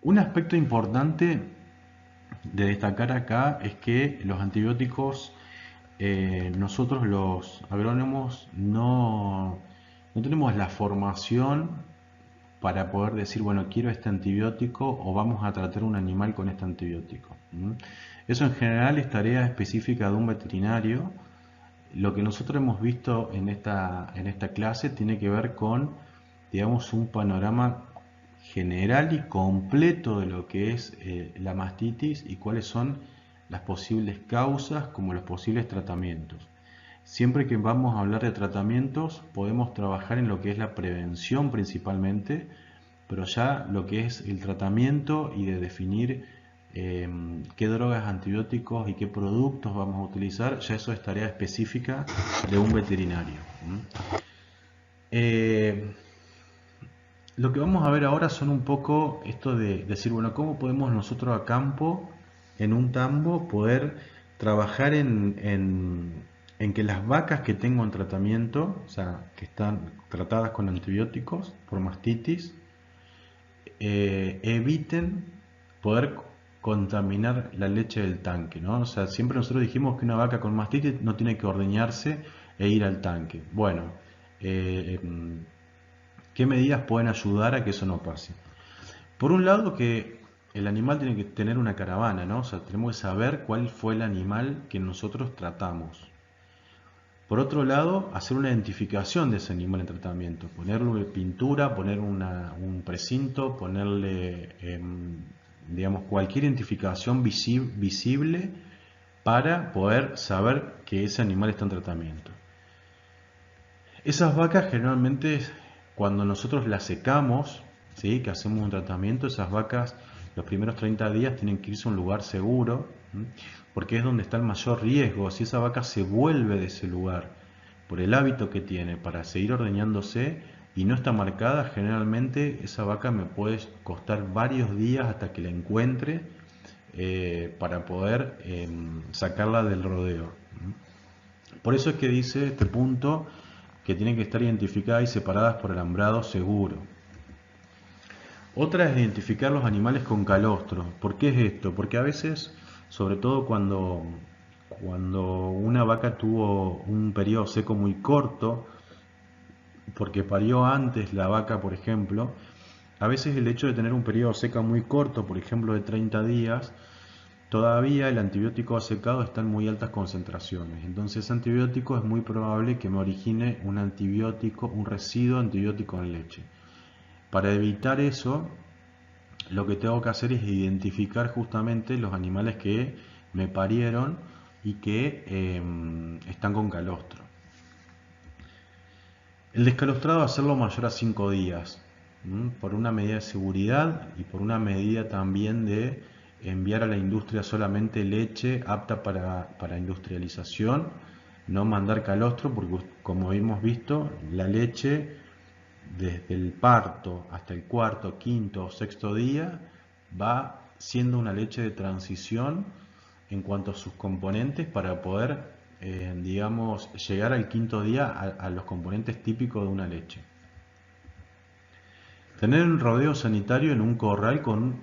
Un aspecto importante de destacar acá es que los antibióticos, nosotros los agrónomos no tenemos la formación para poder decir, bueno, quiero este antibiótico o vamos a tratar un animal con este antibiótico. ¿Mm? Eso en general es tarea específica de un veterinario. Lo que nosotros hemos visto en esta clase tiene que ver con, digamos, un panorama general y completo de lo que es la mastitis y cuáles son las posibles causas como los posibles tratamientos. Siempre que vamos a hablar de tratamientos, podemos trabajar en lo que es la prevención principalmente, pero ya lo que es el tratamiento y de definir qué drogas, antibióticos y qué productos vamos a utilizar, ya eso es tarea específica de un veterinario. Eh, lo que vamos a ver ahora son un poco esto de decir, bueno, ¿cómo podemos nosotros a campo, en un tambo, poder trabajar en que las vacas que tengo en tratamiento, o sea, que están tratadas con antibióticos por mastitis, eviten poder contaminar la leche del tanque, ¿no? O sea, siempre nosotros dijimos que una vaca con mastitis no tiene que ordeñarse e ir al tanque. Bueno, eh, ¿qué medidas pueden ayudar a que eso no pase? Por un lado, que el animal tiene que tener una caravana, ¿no? O sea, tenemos que saber cuál fue el animal que nosotros tratamos. Por otro lado, hacer una identificación de ese animal en tratamiento, ponerle pintura, poner un precinto, ponerle, digamos, cualquier identificación visible para poder saber que ese animal está en tratamiento. Esas vacas generalmente, cuando nosotros las secamos, ¿sí? Que hacemos un tratamiento, esas vacas los primeros 30 días tienen que irse a un lugar seguro, ¿m? Porque es donde está el mayor riesgo. Si esa vaca se vuelve de ese lugar por el hábito que tiene para seguir ordeñándose y no está marcada, generalmente esa vaca me puede costar varios días hasta que la encuentre para poder sacarla del rodeo. Por eso es que dice este punto que tienen que estar identificadas y separadas por alambrado seguro. Otra es identificar los animales con calostro. ¿Por qué es esto? Porque a veces, sobre todo cuando una vaca tuvo un periodo seco muy corto, porque parió antes la vaca, por ejemplo, a veces el hecho de tener un periodo seco muy corto, por ejemplo de 30 días, todavía el antibiótico secado está en muy altas concentraciones. Entonces, ese antibiótico es muy probable que me origine un antibiótico, un residuo antibiótico en leche. Para evitar eso, lo que tengo que hacer es identificar justamente los animales que me parieron y que están con calostro. El descalostrado hacerlo mayor a 5 días, por una medida de seguridad y por una medida también de enviar a la industria solamente leche apta para industrialización, no mandar calostro, porque como hemos visto, la leche desde el parto hasta el cuarto, quinto o sexto día va siendo una leche de transición en cuanto a sus componentes para poder, digamos, llegar al quinto día a los componentes típicos de una leche. Tener un rodeo sanitario en un corral con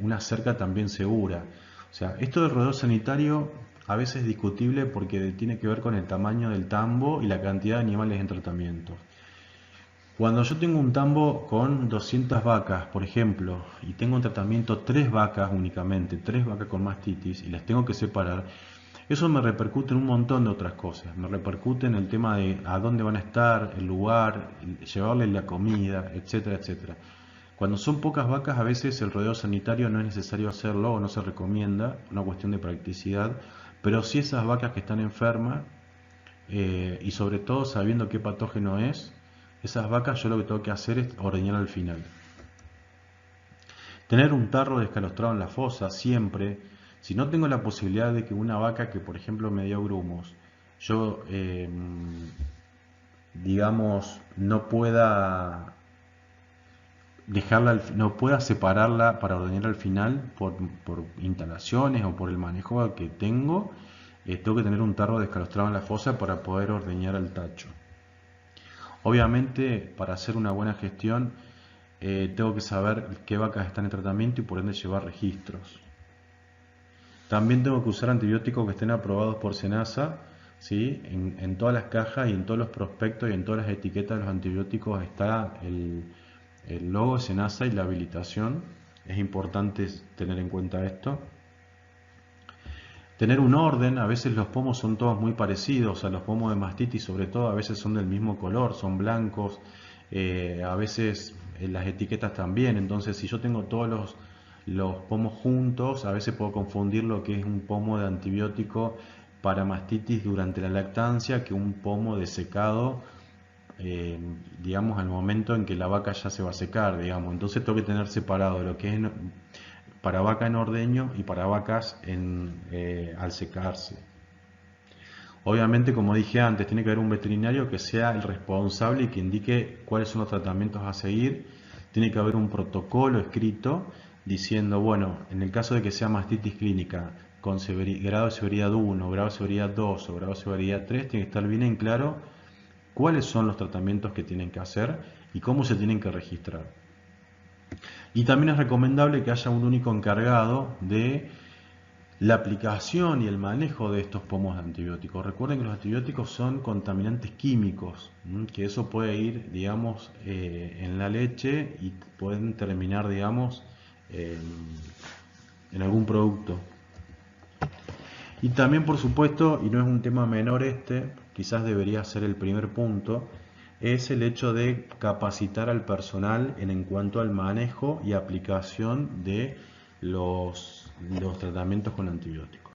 una cerca también segura. O sea, esto del rodeo sanitario a veces es discutible porque tiene que ver con el tamaño del tambo y la cantidad de animales en tratamiento. Cuando yo tengo un tambo con 200 vacas, por ejemplo, y tengo en tratamiento 3 vacas únicamente, 3 vacas con mastitis, y las tengo que separar, eso me repercute en un montón de otras cosas. Me repercute en el tema de a dónde van a estar, el lugar, llevarles la comida, etcétera, etcétera. Cuando son pocas vacas, a veces el rodeo sanitario no es necesario hacerlo o no se recomienda, una cuestión de practicidad, pero si esas vacas que están enfermas, y sobre todo sabiendo qué patógeno es, esas vacas yo lo que tengo que hacer es ordeñar al final. Tener un tarro descalostrado en la fosa siempre. Si no tengo la posibilidad de que una vaca que por ejemplo me dio grumos, yo digamos no pueda dejarla, no pueda separarla para ordeñar al final por instalaciones o por el manejo que tengo que tener un tarro descalostrado en la fosa para poder ordeñar al tacho. Obviamente, para hacer una buena gestión, tengo que saber qué vacas están en tratamiento y por ende llevar registros. También tengo que usar antibióticos que estén aprobados por SENASA, ¿sí? En todas las cajas y en todos los prospectos y en todas las etiquetas de los antibióticos está el logo de SENASA y la habilitación. Es importante tener en cuenta esto. Tener un orden, a veces los pomos son todos muy parecidos, a los pomos de mastitis sobre todo, a veces son del mismo color, son blancos, a veces las etiquetas también, entonces si yo tengo todos los pomos juntos, a veces puedo confundir lo que es un pomo de antibiótico para mastitis durante la lactancia que un pomo de secado, eh, digamos, al momento en que la vaca ya se va a secar, digamos, entonces tengo que tener separado lo que es para vaca en ordeño y para vacas al secarse. Obviamente, como dije antes, tiene que haber un veterinario que sea el responsable y que indique cuáles son los tratamientos a seguir. Tiene que haber un protocolo escrito diciendo, bueno, en el caso de que sea mastitis clínica con grado de severidad 1, grado de severidad 2 o grado de severidad 3, tiene que estar bien en claro cuáles son los tratamientos que tienen que hacer y cómo se tienen que registrar. Y también es recomendable que haya un único encargado de la aplicación y el manejo de estos pomos de antibióticos. Recuerden que los antibióticos son contaminantes químicos, que eso puede ir, digamos, en la leche y pueden terminar, digamos, en algún producto. Y también, por supuesto, y no es un tema menor este, quizás debería ser el primer punto, es el hecho de capacitar al personal en cuanto al manejo y aplicación de los tratamientos con antibióticos.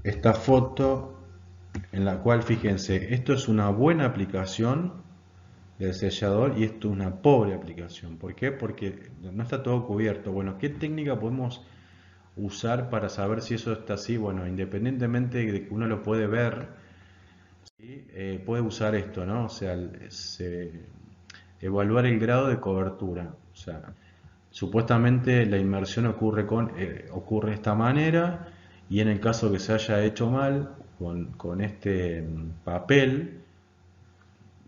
Esta foto en la cual, fíjense, esto es una buena aplicación del sellador y esto es una pobre aplicación. ¿Por qué? Porque no está todo cubierto. Bueno, ¿qué técnica podemos usar para saber si eso está así? Bueno, independientemente de que uno lo puede ver, ¿sí? Puede usar esto, ¿no? O sea, evaluar el grado de cobertura. O sea, supuestamente la inmersión ocurre de esta manera y en el caso que se haya hecho mal con este papel,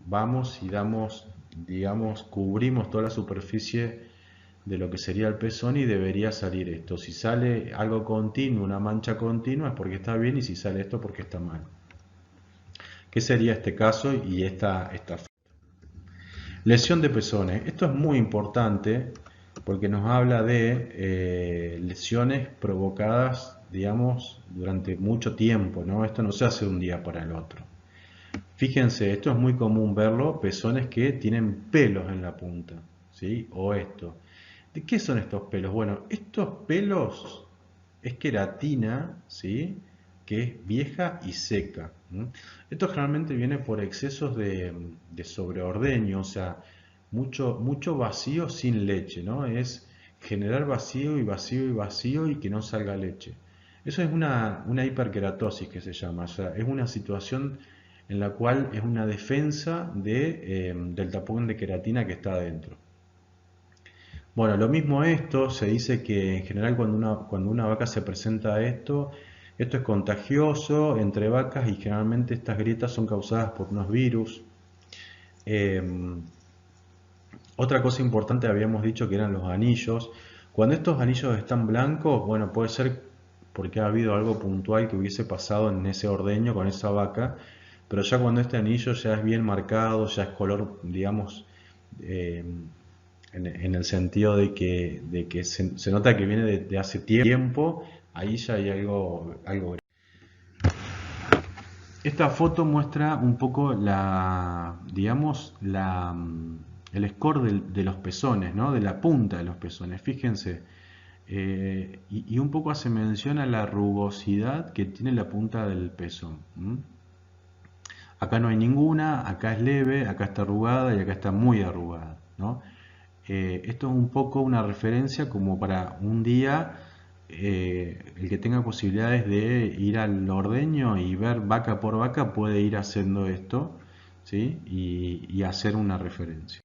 vamos y damos, digamos, cubrimos toda la superficie de lo que sería el pezón y debería salir esto. Si sale algo continuo, una mancha continua, es porque está bien y si sale esto porque está mal. ¿Qué sería este caso y esta lesión de pezones? Esto es muy importante porque nos habla de lesiones provocadas, digamos, durante mucho tiempo, ¿no? Esto no se hace de un día para el otro. Fíjense, esto es muy común verlo, pezones que tienen pelos en la punta, ¿sí? O esto. ¿De qué son estos pelos? Bueno, estos pelos es queratina, ¿sí? Que es vieja y seca. Esto generalmente viene por excesos de sobreordeño, o sea, mucho vacío sin leche, ¿no? Es generar vacío y vacío y vacío y que no salga leche. Eso es una hiperkeratosis que se llama, o sea, es una situación en la cual es una defensa del tapón de queratina que está adentro. Bueno, lo mismo esto, se dice que en general cuando una vaca se presenta a esto es contagioso entre vacas y generalmente estas grietas son causadas por unos virus. Eh, Otra cosa importante habíamos dicho que eran los anillos. Cuando estos anillos están blancos, bueno, puede ser porque ha habido algo puntual que hubiese pasado en ese ordeño con esa vaca, pero ya cuando este anillo ya es bien marcado, ya es color, digamos, eh, en el sentido de que se nota que viene de hace tiempo, ahí ya hay algo. Esta foto muestra un poco digamos, el score de los pezones, ¿no? De la punta de los pezones. Fíjense, y un poco hace mención a la rugosidad que tiene la punta del pezón. Acá no hay ninguna, acá es leve, acá está arrugada y acá está muy arrugada, ¿no? Esto es un poco una referencia como para un día el que tenga posibilidades de ir al ordeño y ver vaca por vaca puede ir haciendo esto, ¿sí? Y hacer una referencia.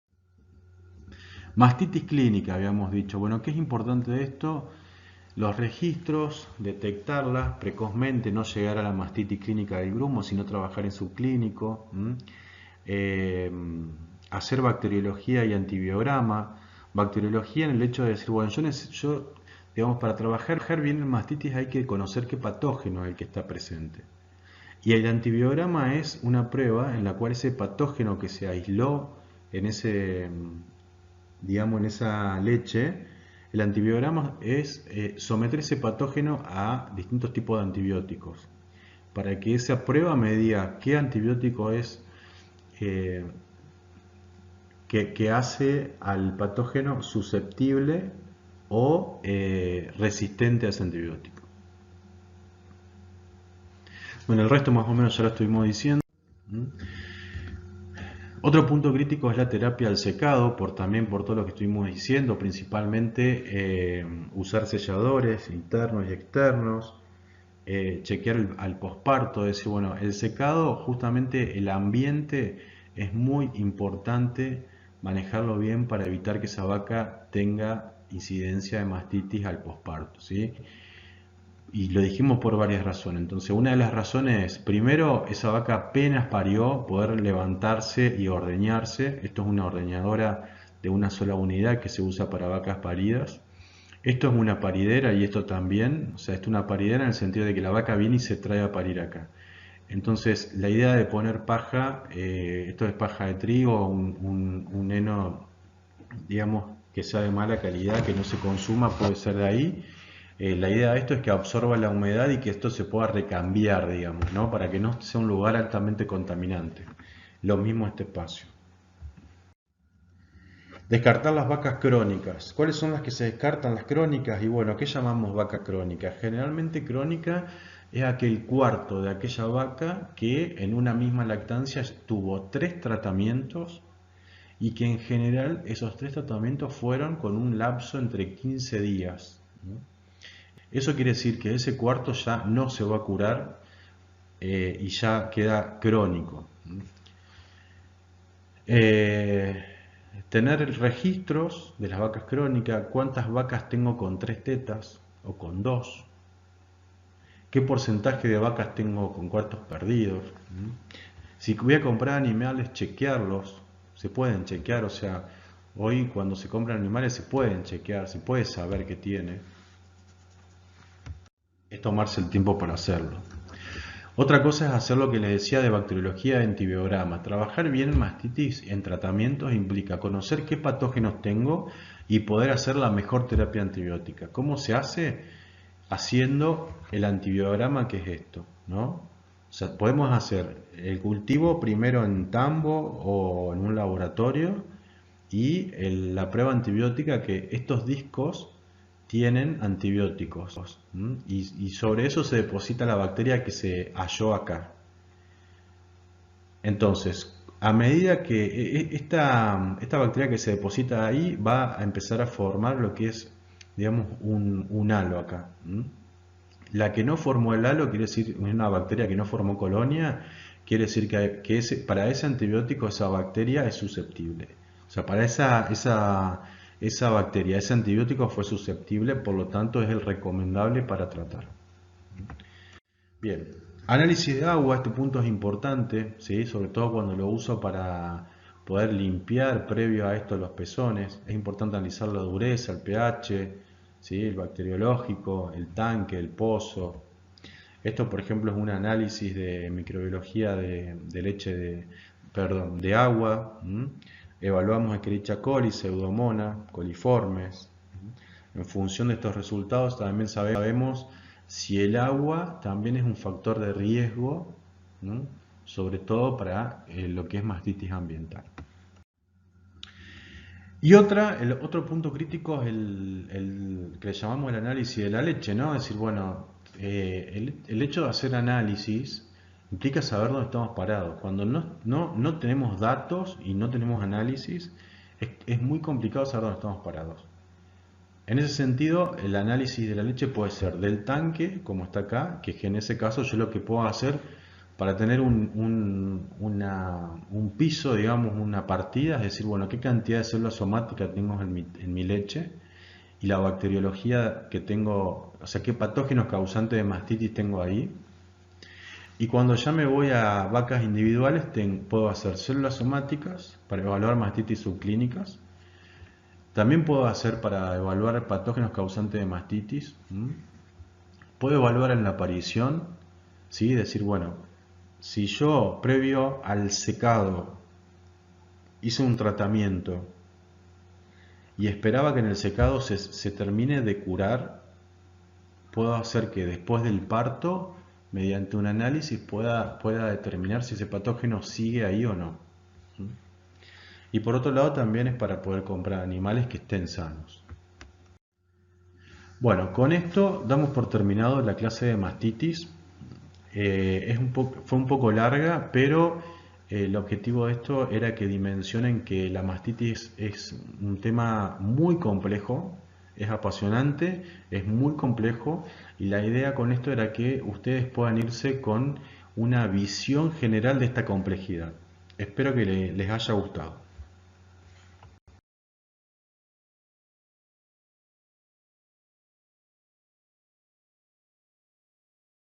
Mastitis clínica, habíamos dicho. Bueno, ¿qué es importante de esto? Los registros, detectarlas precozmente, no llegar a la mastitis clínica del grumo, sino trabajar en subclínico. Eh, Hacer bacteriología y antibiograma. Bacteriología en el hecho de decir, bueno, yo digamos, para trabajar bien en mastitis hay que conocer qué patógeno es el que está presente. Y el antibiograma es una prueba en la cual ese patógeno que se aisló en digamos, en esa leche, el antibiograma es someter ese patógeno a distintos tipos de antibióticos para que esa prueba me diga qué antibiótico es eh, que hace al patógeno susceptible o resistente a ese antibiótico. Bueno, el resto más o menos ya lo estuvimos diciendo. Otro punto crítico es la terapia al secado, también por todo lo que estuvimos diciendo, principalmente usar selladores internos y externos, chequear al posparto, decir, bueno, el secado, justamente el ambiente es muy importante manejarlo bien para evitar que esa vaca tenga incidencia de mastitis al posparto, ¿sí? Y lo dijimos por varias razones. Entonces, una de las razones es, primero, esa vaca apenas parió, poder levantarse y ordeñarse. Esto es una ordeñadora de una sola unidad que se usa para vacas paridas. Esto es una paridera y esto también, o sea, esto es una paridera en el sentido de que la vaca viene y se trae a parir acá. Entonces, la idea de poner paja, esto es paja de trigo, un heno, digamos, que sea de mala calidad, que no se consuma, puede ser de ahí. La idea de esto es que absorba la humedad y que esto se pueda recambiar, digamos, ¿no? Para que no sea un lugar altamente contaminante. Lo mismo este espacio. Descartar las vacas crónicas. ¿Cuáles son las que se descartan? Las crónicas. Y bueno, ¿qué llamamos vaca crónica? Generalmente crónica es aquel cuarto de aquella vaca que en una misma lactancia tuvo 3 tratamientos y que en general esos 3 tratamientos fueron con un lapso entre 15 días. Eso quiere decir que ese cuarto ya no se va a curar y ya queda crónico. Eh, Tener registros de las vacas crónicas, cuántas vacas tengo con 3 tetas o con 2, qué porcentaje de vacas tengo con cuartos perdidos. Si voy a comprar animales, chequearlos, se pueden chequear, o sea, hoy cuando se compran animales se pueden chequear, se puede saber qué tiene, es tomarse el tiempo para hacerlo. Otra cosa es hacer lo que les decía de bacteriología de antibiograma. Trabajar bien en mastitis en tratamientos implica conocer qué patógenos tengo y poder hacer la mejor terapia antibiótica. ¿Cómo se hace? Haciendo el antibiograma, que es esto, ¿no? O sea, podemos hacer el cultivo primero en tambo o en un laboratorio y la prueba antibiótica, que estos discos tienen antibióticos y sobre eso se deposita la bacteria que se halló acá. Entonces, a medida que esta bacteria que se deposita ahí va a empezar a formar lo que es, digamos, un halo acá. La que no formó el halo, quiere decir una bacteria que no formó colonia, quiere decir que para ese antibiótico esa bacteria es susceptible. O sea, para esa bacteria, ese antibiótico fue susceptible, por lo tanto es el recomendable para tratar. Bien, análisis de agua, este punto es importante, ¿sí? Sobre todo cuando lo uso para poder limpiar previo a esto los pezones. Es importante analizar la dureza, el pH, ¿sí? El bacteriológico, el tanque, el pozo. Esto, por ejemplo, es un análisis de microbiología de leche de agua. Evaluamos Escherichia coli, Pseudomonas, coliformes. En función de estos resultados también sabemos si el agua también es un factor de riesgo, ¿no? Sobre todo para lo que es mastitis ambiental. Y el otro punto crítico es el que le llamamos el análisis de la leche, ¿no? Es decir, bueno, el hecho de hacer análisis implica saber dónde estamos parados. Cuando no tenemos datos y no tenemos análisis, es muy complicado saber dónde estamos parados. En ese sentido, el análisis de la leche puede ser del tanque, como está acá, que en ese caso yo lo que puedo hacer para tener un piso, digamos, una partida, es decir, bueno, qué cantidad de células somáticas tengo en mi leche y la bacteriología que tengo, o sea, qué patógenos causantes de mastitis tengo ahí. Y cuando ya me voy a vacas individuales, puedo hacer células somáticas para evaluar mastitis subclínicas. También puedo hacer para evaluar patógenos causantes de mastitis. Puedo evaluar en la aparición, ¿sí? Decir, bueno, si yo previo al secado hice un tratamiento y esperaba que en el secado se termine de curar, puedo hacer que después del parto, mediante un análisis, pueda determinar si ese patógeno sigue ahí o no. Y por otro lado también es para poder comprar animales que estén sanos. Bueno, con esto damos por terminado la clase de mastitis. Fue un poco larga, pero el objetivo de esto era que dimensionen que la mastitis es un tema muy complejo, es apasionante, es muy complejo, y la idea con esto era que ustedes puedan irse con una visión general de esta complejidad. Espero que les haya gustado.